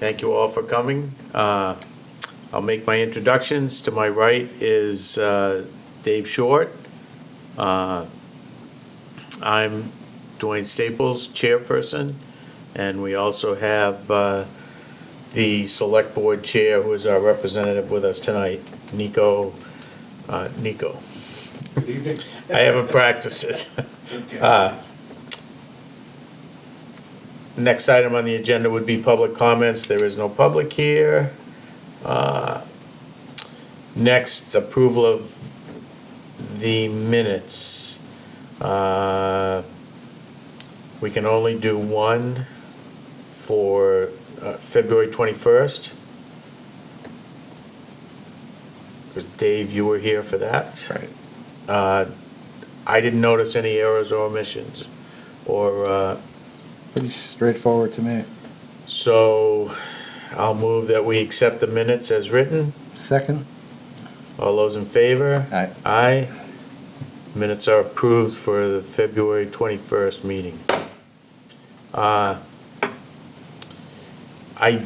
Thank you all for coming. I'll make my introductions. To my right is Dave Short. I'm Dwayne Staples, chairperson, and we also have the select board chair, who is our representative with us tonight, Nico. Nico. Good evening. I haven't practiced it. Okay. Next item on the agenda would be public comments. There is no public here. Next, approval of the minutes. We can only do one for February 21st. Because Dave, you were here for that. Right. I didn't notice any errors or omissions, or Pretty straightforward to me. so I'll move that we accept the minutes as written. Second? All those in favor? Aye. Aye. Minutes are approved for the February 21st meeting. I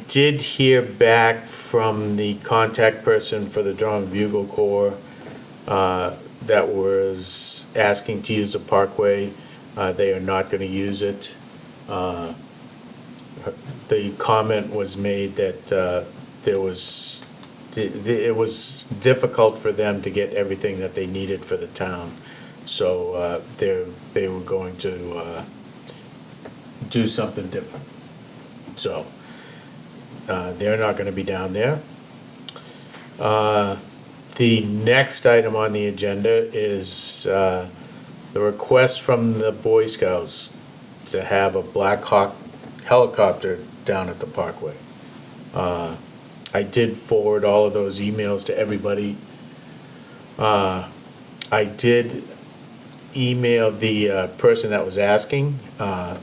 did hear back from the contact person for the Drum and Bugle Corps that was asking to use the Parkway. They are not going to use it. The comment was made that it was difficult for them to get everything that they needed for the town. So they were going to do something different. So they're not going to be down there. The next item on the agenda is the request from the Boy Scouts to have a Black Hawk helicopter down at the Parkway. I did forward all of those emails to everybody. I did email the person that was asking. I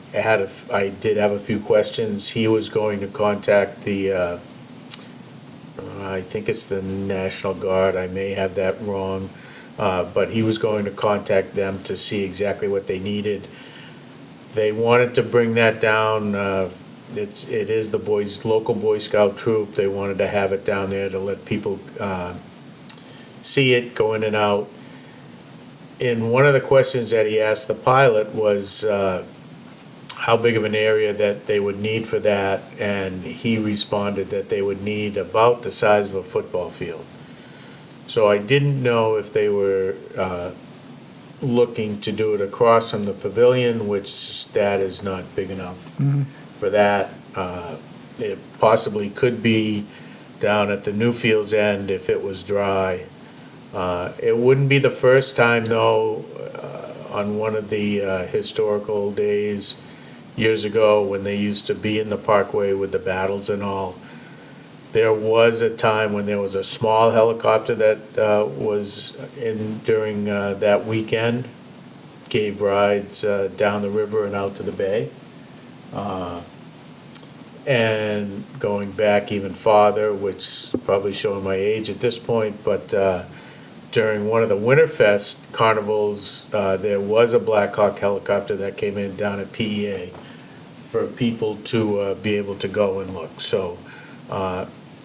did have a few questions. He was going to contact the, I think it's the National Guard. I may have that wrong. But he was going to contact them to see exactly what they needed. They wanted to bring that down. It is the local Boy Scout troop. They wanted to have it down there to let people see it, go in and out. And one of the questions that he asked the pilot was how big of an area that they would need for that, and he responded that they would need about the size of a football field. So I didn't know if they were looking to do it across from the pavilion, which that is not big enough for that. It possibly could be down at the Newfields end if it was dry. It wouldn't be the first time, though, on one of the historical days years ago when they used to be in the Parkway with the battles and all. There was a time when there was a small helicopter that was in during that weekend, gave rides down the river and out to the bay. And going back even farther, which is probably showing my age at this point, but during one of the Winterfest carnivals, there was a Black Hawk helicopter that came in down at PEA for people to be able to go and look. So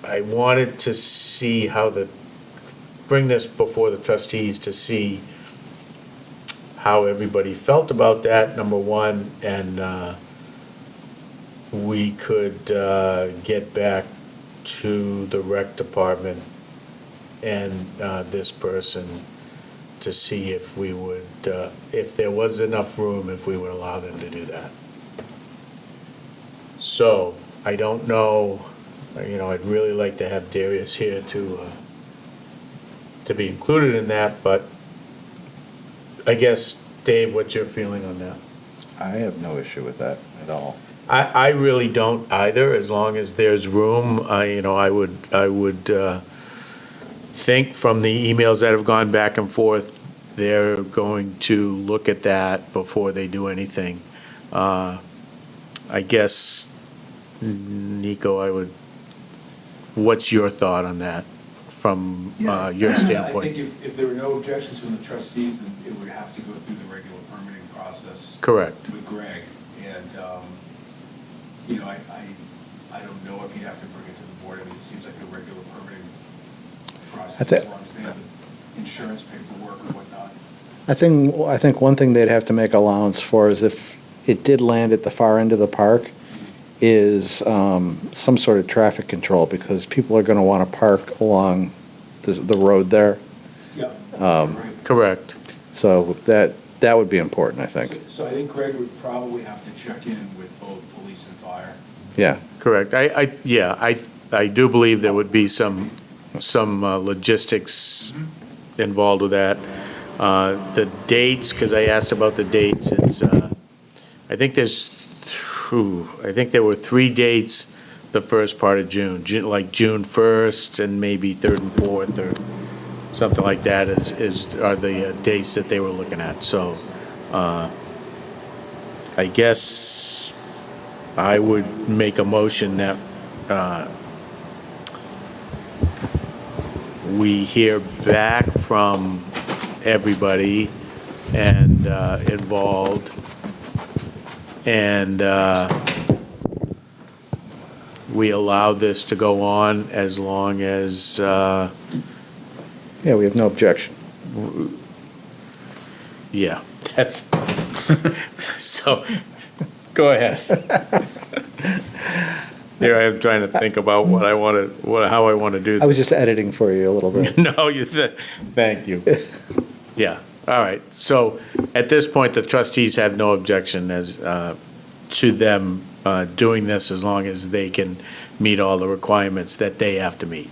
I wanted to see bring this before the trustees to see how everybody felt about that, number one, and we could get back to the rec department and this person to see if we would, if there was enough room, if we would allow them to do that. So, I don't know, I'd really like to have Darius here to be included in that, but I guess, Dave, what's your feeling on that? I have no issue with that at all. I really don't either, as long as there's room. I would think from the emails that have gone back and forth, they're going to look at that before they do anything. I guess, Nico, what's your thought on that from your standpoint? I think if there were no objections from the trustees, then it would have to go through the regular permitting process. Correct. With Greg. And, I don't know if you'd have to bring it to the board. I mean, it seems like a regular permitting I process, thi- as long as they have the insurance paperwork and whatnot. I think one thing they'd have to make allowance for is if it did land at the far end of the park, is some sort of traffic control, because people are gonna wanna park along the road there. Yep. Um, Right. Correct. So that would be important, I think. So I think Greg would probably have to check in with both police and fire. Yeah. Correct. I do believe there would be some logistics involved with that. The dates, because I asked about the dates, it's, I think there were 3 dates the first part of June, like June 1st and maybe 3rd and 4th or something like that are the dates that they were looking at. So I guess I would make a motion that we hear back from everybody and involved, and we allow this to go on as long as, Yeah, we have no objection. yeah, that's, so, go ahead. Here I am trying to think about what I want to, how I want to do I was just editing for you a little bit. No, you said, thank you. Yeah, all right. So at this point, the trustees have no objection as, to them doing this as long as they can meet all the requirements that they have to meet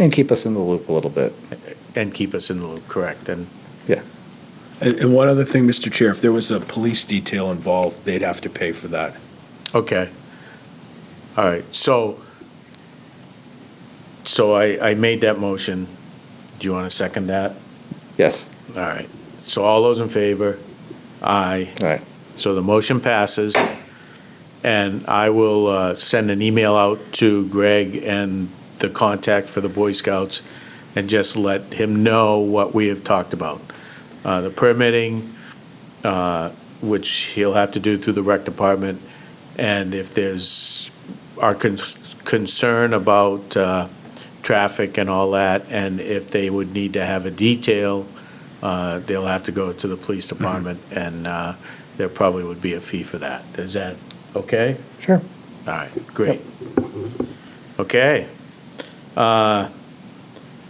And keep us in the loop a little bit. and keep us in the loop, correct? And, Yeah. And one other thing, Mr. Chair, if there was a police detail involved, they'd have to pay for that. okay. All right, so I made that motion. Do you want to second that? Yes. All right. So all those in favor? Aye. All right. So the motion passes, and I will send an email out to Greg and the contact for the Boy Scouts and just let him know what we have talked about. The permitting, which he'll have to do through the rec department, and if there's our concern about traffic and all that, and if they would need to have a detail, they'll have to go to the police department, and there probably would be a fee for that. Is that okay? Sure. All right, great. Okay.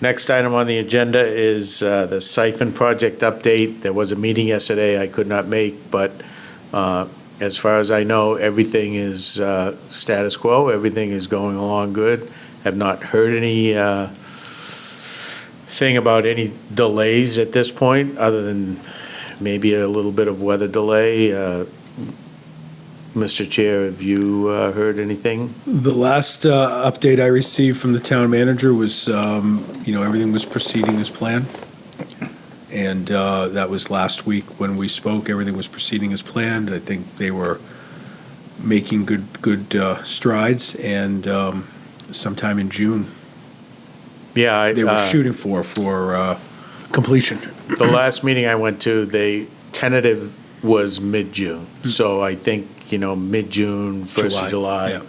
Next item on the agenda is the siphon project update. There was a meeting yesterday I could not make, but as far as I know, everything is status quo. Everything is going along good. Have not heard any thing about any delays at this point, other than maybe a little bit of weather delay. Mr. Chair, have you heard anything? The last update I received from the town manager was, everything was proceeding as planned. And that was last week when we spoke. Everything was proceeding as planned. I think they were making good strides, and sometime in June, Yeah, they were shooting for completion. the last meeting I went to, they tentative was mid-June. So I think, mid-June, first of July Yeah.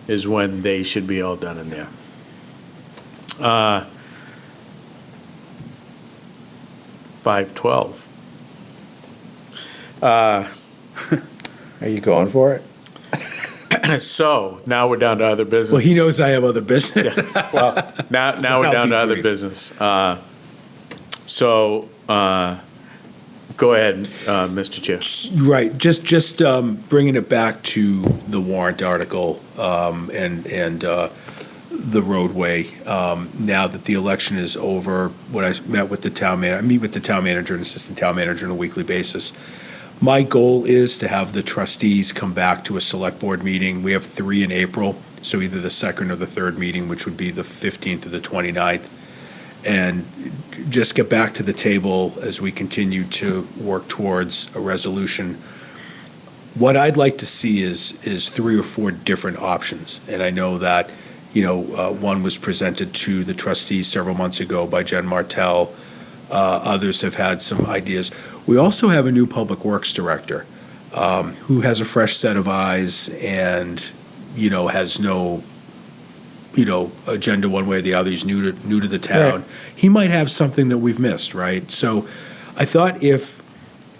is when they should be all done in there. 5:12. Are you going for it? So now we're down to other business. Well, he knows I have other business. Well, now we're I'll down be to other brief. business. Go ahead, Mr. Chair. Right, just bringing it back to the warrant article and the roadway. Now that the election is over, when I met with the town manager, I meet with the town manager and assistant town manager on a weekly basis. My goal is to have the trustees come back to a select board meeting. We have 3 in April, so either the second or the third meeting, which would be the 15th or the 29th. And just get back to the table as we continue to work towards a resolution. What I'd like to see is 3 or 4 different options. And I know that, one was presented to the trustees several months ago by Jen Martell. Others have had some ideas. We also have a new public works director who has a fresh set of eyes and has no, agenda one way or the other. He's new to the town. Right. He might have something that we've missed, right? So I thought if,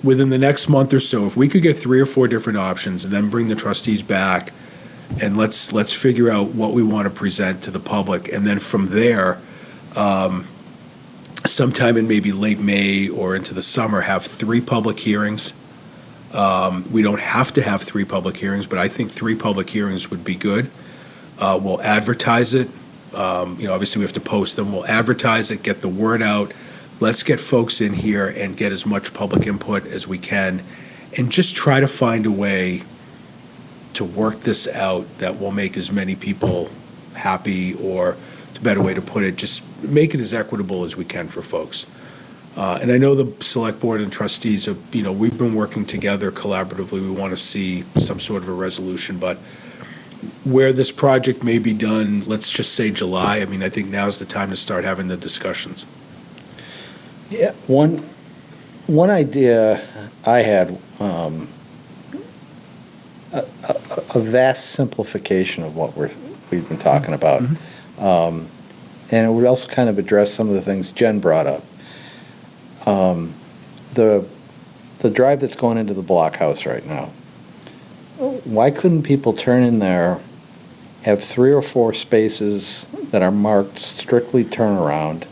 within the next month or so, if we could get 3 or 4 different options and then bring the trustees back and let's figure out what we want to present to the public. And then from there, sometime in maybe late May or into the summer, have 3 public hearings. We don't have to have 3 public hearings, but I think 3 public hearings would be good. We'll advertise it. Obviously we have to post them. We'll advertise it, get the word out. Let's get folks in here and get as much public input as we can and just try to find a way to work this out that will make as many people happy, or it's a better way to put it, just make it as equitable as we can for folks. And I know the select board and trustees have, we've been working together collaboratively. We want to see some sort of a resolution, but where this project may be done, let's just say July, I think now's the time to start having the discussions. Yeah, one idea I had, a vast simplification of what we've been talking about. And it would also kind of address some of the things Jen brought up. The drive that's going into the blockhouse right now, why couldn't people turn in there, have 3 or 4 spaces that are marked strictly turnaround?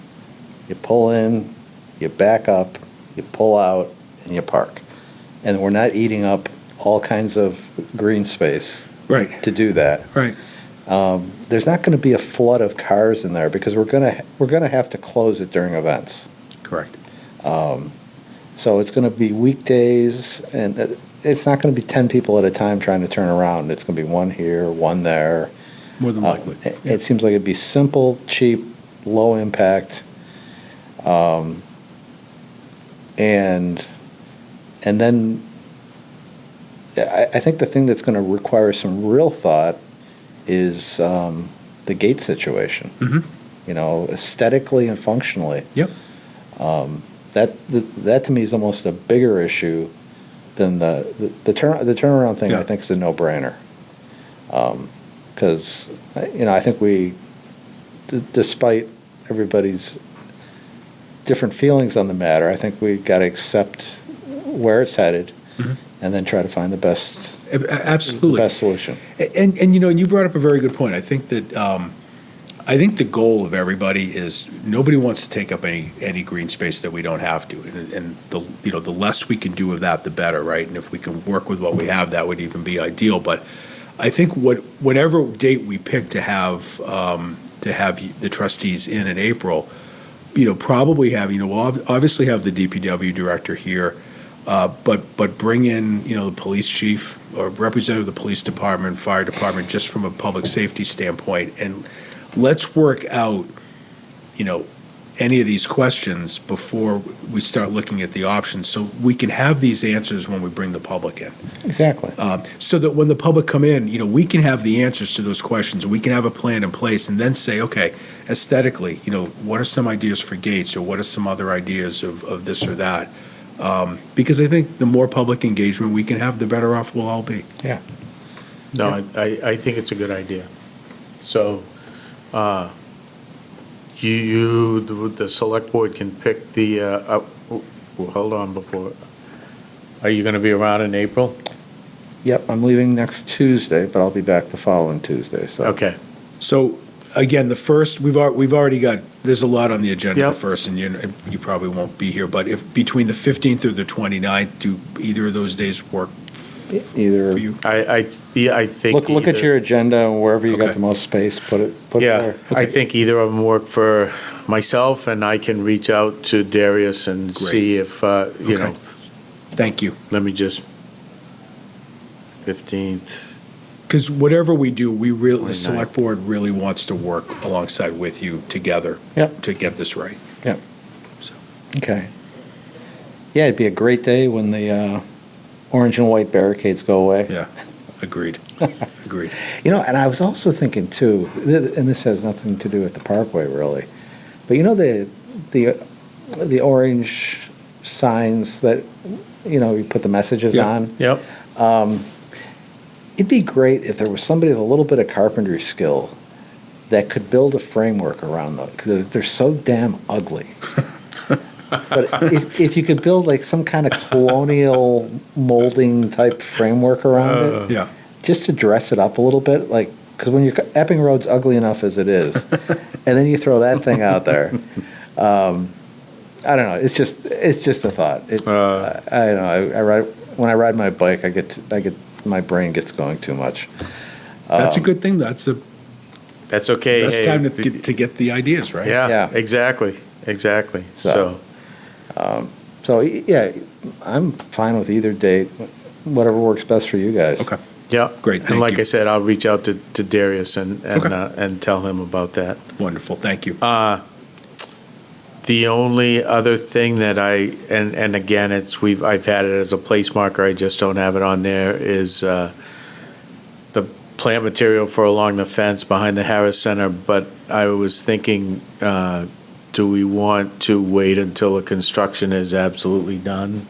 You pull in, you back up, you pull out, and you park. And we're not eating up all kinds of green space Right. to do that. Right. There's not going to be a flood of cars in there because we're going to have to close it during events. Correct. So it's going to be weekdays, and it's not going to be 10 people at a time trying to turn around. It's going to be one here, one there. More than likely. It seems like it'd be simple, cheap, low impact. And then I think the thing that's going to require some real thought is the gate situation. Aesthetically and functionally. Yep. That to me is almost a bigger issue than the turnaround thing. Yeah. I think is a no-brainer. Because I think we, despite everybody's different feelings on the matter, I think we got to accept where it's headed, and then try to find the best Absolutely. best solution. And you brought up a very good point. I think that I think the goal of everybody is nobody wants to take up any green space that we don't have to, and the less we can do of that, the better, right? And if we can work with what we have, that would even be ideal. But I think whatever date we pick to have the trustees in April, probably have we'll obviously have the DPW director here. But bring in, the police chief or representative of the police department, fire department, just from a public safety standpoint, and let's work out, any of these questions before we start looking at the options, so we can have these answers when we bring the public in. Exactly. So that when the public come in, we can have the answers to those questions, and we can have a plan in place, and then say, okay, aesthetically, what are some ideas for gates, or what are some other ideas of this or that? Because I think the more public engagement we can have, the better off we'll all be. Yeah. No, I think it's a good idea. So, the select board can pick the, hold on before, are you gonna be around in April? Yep. I'm leaving next Tuesday, but I'll be back the following Tuesday. So. Okay, So, again, the first, we've already got, there's a lot on the agenda, Yep. the first, and you probably won't be here, but if, between the 15th or the 29th, do either of those days work Either for you? I think. look at either- your agenda and wherever you got Okay. the most space, put it Yeah, there. I think either of them work for myself, and I can reach out to Darius and Great. see if, Okay. Thank you. let me just, 15th. Because whatever we do, the 29th. select board really wants to work alongside with you together Yep. to get this right. Yep. So, Okay. Yeah, it'd be a great day when the orange and white barricades go away. yeah, agreed. Agreed. And I was also thinking too, and this has nothing to do with the Parkway really, but the orange signs that you put the messages Yeah. on. Yep, it'd be great if there was somebody with a little bit of carpentry skill that could build a framework around them, because they're so damn ugly. But if you could build like some kind of colonial molding type framework around it, Yeah. just to dress it up a little bit, like, because when your Epping Road's ugly enough as it is, and then you throw that thing out there, I don't know. It's just a thought. I don't know. When I ride my bike, I get my brain gets going too much. That's a good thing. That's the That's okay. best Hey, time to get the ideas, right? Yeah, Yeah. exactly. So, So yeah, I'm fine with either date, whatever works best for you guys. Okay. yeah. Great, And thank like you. I said, I'll reach out to Darius Okay. and tell him about that. Wonderful. Thank you. The only other thing that and again, I've had it as a place marker, I just don't have it on there, is the plant material for along the fence behind the Harris Center, but I was thinking, do we want to wait until the construction is absolutely done?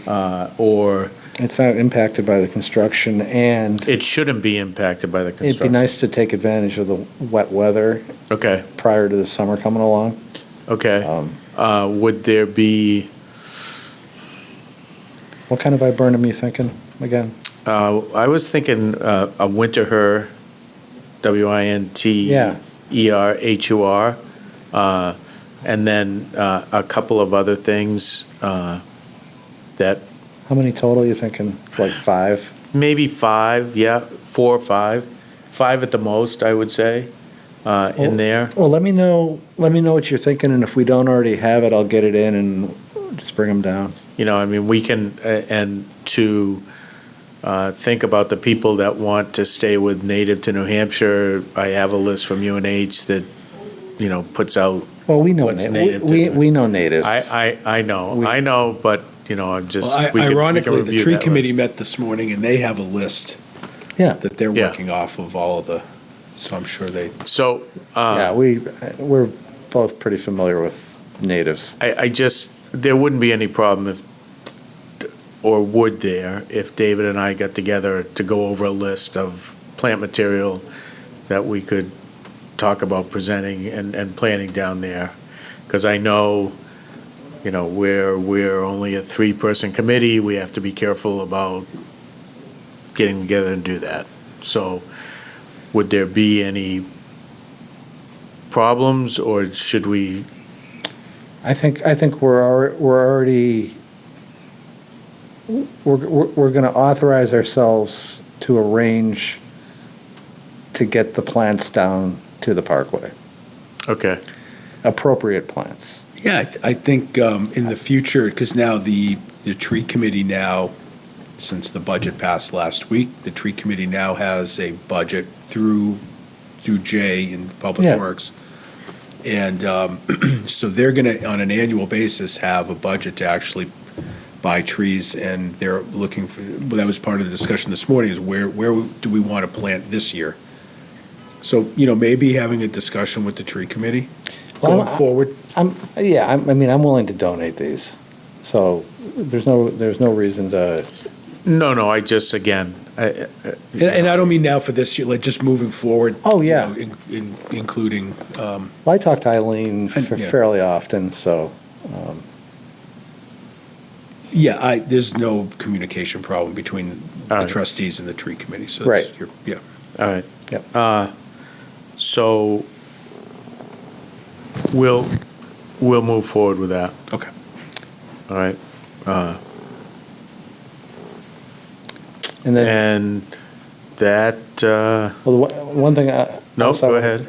Or It's not impacted by the construction, and it shouldn't be impacted by the it'd be construction? nice to take advantage of the wet weather Okay, prior to the summer coming along. okay. Would there be, What kind of viburnum are you thinking again? I was thinking a winter WINTERHUR, and then a couple of other things that, How many total are you thinking? Like 5? maybe 5, yeah, 4 or 5, 5 at the most, I would say, in there. Well, let me know what you're thinking, and if we don't already have it, I'll get it in and just bring them down. You know, I mean, we can, and to think about the people that want to stay with native to New Hampshire, I have a list from UNH that, you know, puts out, Well, we know What's native. native to We it? know native. I know, but, you know, I'm just. Well, we can ironically, the review tree that committee list. met this morning, and they have a list Yeah, that they're Yeah. working off of all of the, so I'm sure they, So, yeah, we're both pretty familiar with natives. I just, there wouldn't be any problem if, or would there, if David and I got together to go over a list of plant material that we could talk about presenting and planting down there? Because I know, you know, we're only a 3-person committee, we have to be careful about getting together and do that. So would there be any problems, or should we? I think we're already we're going to authorize ourselves to arrange to get the plants down to the Parkway, Okay, appropriate plants. yeah, I think in the future, because now the tree committee now, since the budget passed last week, the tree committee now has a budget through Jay in Public Yeah. Works. And so they're going to, on an annual basis, have a budget to actually buy trees, and they're looking for, well, that was part of the discussion this morning, is where do we want to plant this year? So, you know, maybe having a discussion with the tree committee Well, going forward. I'm willing to donate these, so there's no reason to. no, I just, again, And I don't mean now for this year, like just moving forward. Oh, yeah. you know, including, Well, I talk to Eileen Yeah. fairly often, so yeah, there's no communication problem between All the right. trustees and the tree committee, so. Right. Yeah. all right. yep. So we'll move forward with that, Okay. all right? And then And that, well, the one thing. no, also- go ahead.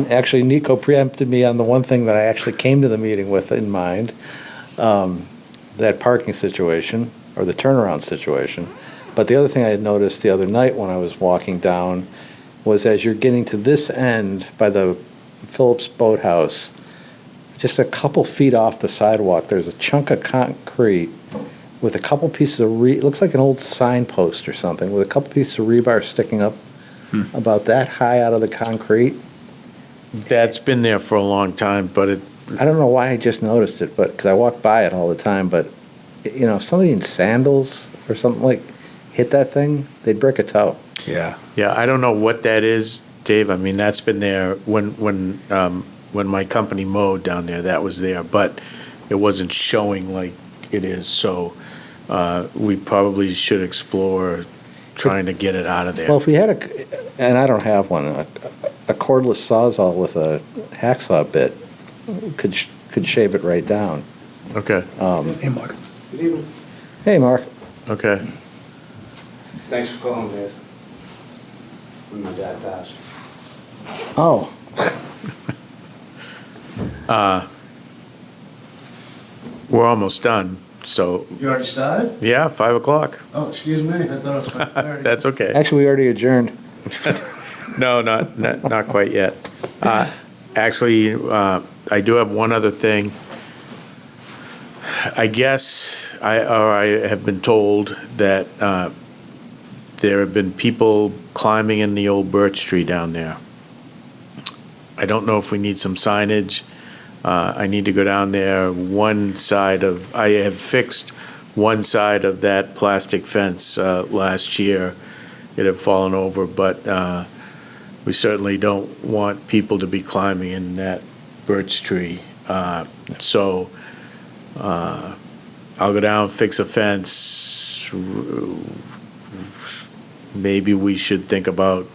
Actually, Nico preempted me on the one thing that I actually came to the meeting with in mind, that parking situation, or the turnaround situation. But the other thing I had noticed the other night when I was walking down was, as you're getting to this end by the Phillips Boathouse, just a couple feet off the sidewalk, there's a chunk of concrete with a couple pieces of it looks like an old signpost or something, with a couple pieces of rebar sticking up about that high out of the concrete. That's been there for a long time, but I don't know why I just noticed it, but, because I walk by it all the time, but, you know, if somebody in sandals or something, like, hit that thing, they'd break a toe. Yeah. Yeah, I don't know what that is, Dave. I mean, that's been there when my company mowed down there, that was there, but it wasn't showing like it is, so we probably should explore trying to get it out of there. Well, if we had and I don't have one, a cordless Sawzall with a hacksaw bit could shave it right down. Okay, Hey, Mark. Good evening. Hey, Mark. okay. Thanks for calling, Dave. When my dad passed. Oh, We're almost done, so, You already started? yeah, 5 o'clock. Oh, excuse me, I thought it was 5:30. That's okay. actually, we already adjourned. No, not quite yet. Actually, I do have one other thing. I guess, I have been told that there have been people climbing in the old birch tree down there. I don't know if we need some signage. I need to go down there. I have fixed one side of that plastic fence last year. It had fallen over, but we certainly don't want people to be climbing in that birch tree. So I'll go down, fix a fence. Maybe we should think about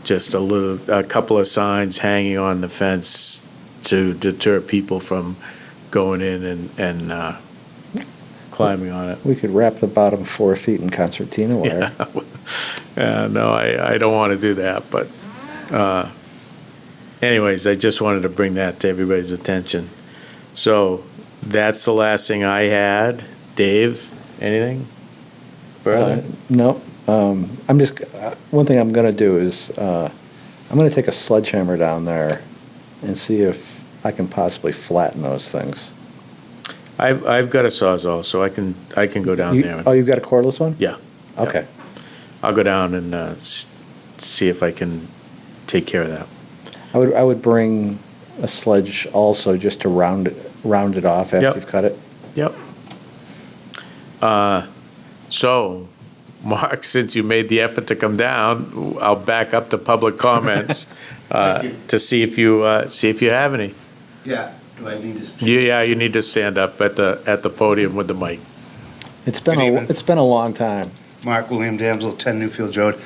just a couple of signs hanging on the fence to deter people from going in and climbing on it. We could wrap the bottom 4 feet in concertina wire. No, I don't want to do that, but anyways, I just wanted to bring that to everybody's attention. So that's the last thing I had. Dave, anything further? No. I'm just, one thing I'm going to do is, I'm going to take a sledgehammer down there and see if I can possibly flatten those things. I've got a Sawzall, so I can go down there. Oh, you've got a cordless one? Yeah. Okay. I'll go down and see if I can take care of that. I would bring a sledge also just to round it off after Yep. you've cut it. Yep. So, Mark, since you made the effort to come down, I'll back up to public comments Thank you. to see if you have any. Yeah, do I need to? Yeah, you need to stand up at the podium with the mic. It's been Good evening. it's been a long time. Mark William Damsel, 10 Newfield Road.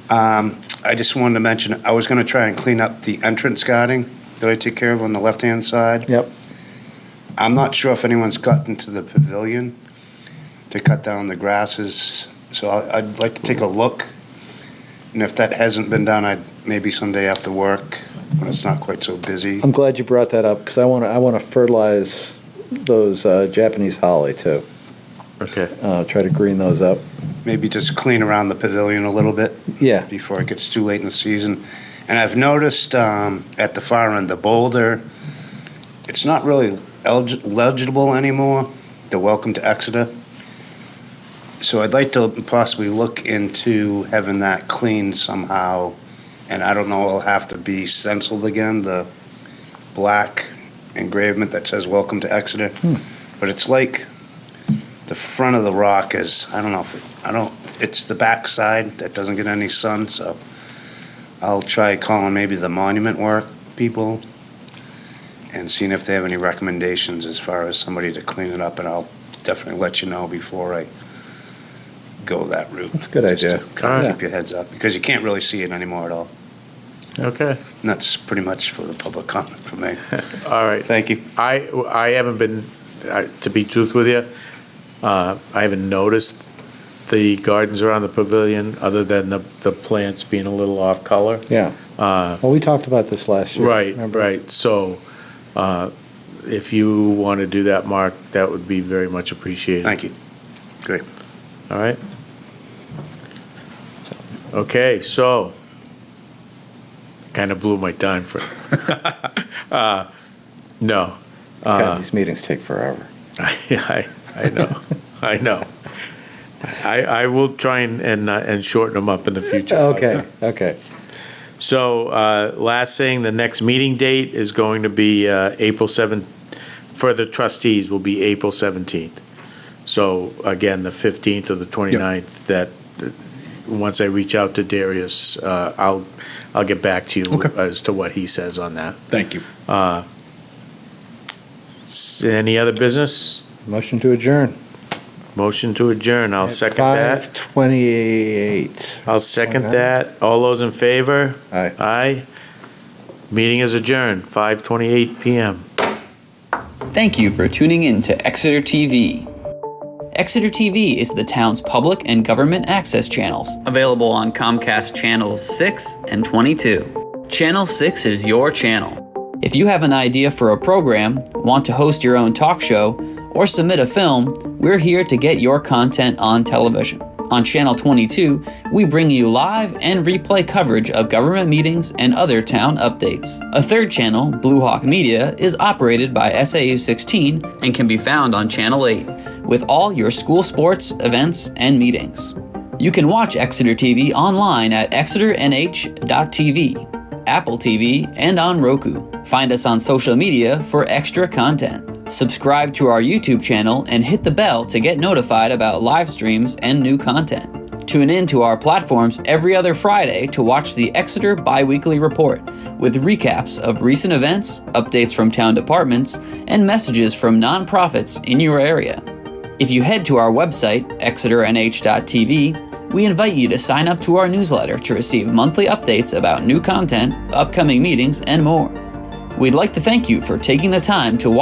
I just wanted to mention, I was gonna try and clean up the entrance guarding that I take care of on the left-hand side. Yep. I'm not sure if anyone's gotten to the pavilion to cut down the grasses, so I'd like to take a look. And if that hasn't been done, maybe someday after work, when it's not quite so busy. I'm glad you brought that up because I want to fertilize those Japanese holly too. Okay. Try to green those up. Maybe just clean around the pavilion a little bit. Yeah. Before it gets too late in the season. And I've noticed at the far end, the boulder, it's not really legible anymore, the Welcome to Exeter. So I'd like to possibly look into having that cleaned somehow. And I don't know, it'll have to be stenciled again, the black engravement that says Welcome to Exeter. But it's like the front of the rock is, I don't know, it's the back side that doesn't get any sun, so I'll try calling maybe the monument work people and seeing if they have any recommendations as far as somebody to clean it up, and I'll definitely let you know before I go that route. That's a good Just idea. to kind of Yeah. keep your heads up, because you can't really see it anymore at all. Okay. And that's pretty much for the public comment from me. All right. Thank you. I haven't been, to be truthful with you, I haven't noticed the gardens around the pavilion, other than the plants being a little off color. Yeah. Well, we talked about this last year. Right, remember? right. So if you want to do that, Mark, that would be very much appreciated. Thank you. Great. All right? Okay, so, kind of blew my time for, no. God, these meetings take forever. I know. I will try and shorten them up in the future. How's Okay, that? okay. So, last thing, the next meeting date is going to be April 7th, for the trustees will be April 17th. So, again, the 15th or the 29th, once I reach out to Darius, I'll get back to you Okay. as to what he says on that. Thank you. Any other business? Motion to adjourn. Motion to adjourn. I'll second that. 5:28. I'll second Okay. that. All those in favor? Aye. Aye. Meeting is adjourned, 5:28 PM. Thank you for tuning in to Exeter TV. Exeter TV is the town's public and government access channels, available on Comcast Channels 6 and 22. Channel 6 is your channel. If you have an idea for a program, want to host your own talk show, or submit a film, we're here to get your content on television. On Channel 22, we bring you live and replay coverage of government meetings and other town updates. A third channel, Blue Hawk Media, is operated by SAU 16 and can be found on Channel 8, with all your school sports, events, and meetings. You can watch Exeter TV online at exeternh.tv, Apple TV, and on Roku. Find us on social media for extra content. Subscribe to our YouTube channel and hit the bell to get notified about live streams and new content. Tune in to our platforms every other Friday to watch the Exeter Biweekly Report, with recaps of recent events, updates from town departments, and messages from nonprofits in your area. If you head to our website, exeternh.tv, we invite you to sign up to our newsletter to receive monthly updates about new content, upcoming meetings, and more. We'd like to thank you for taking the time to watch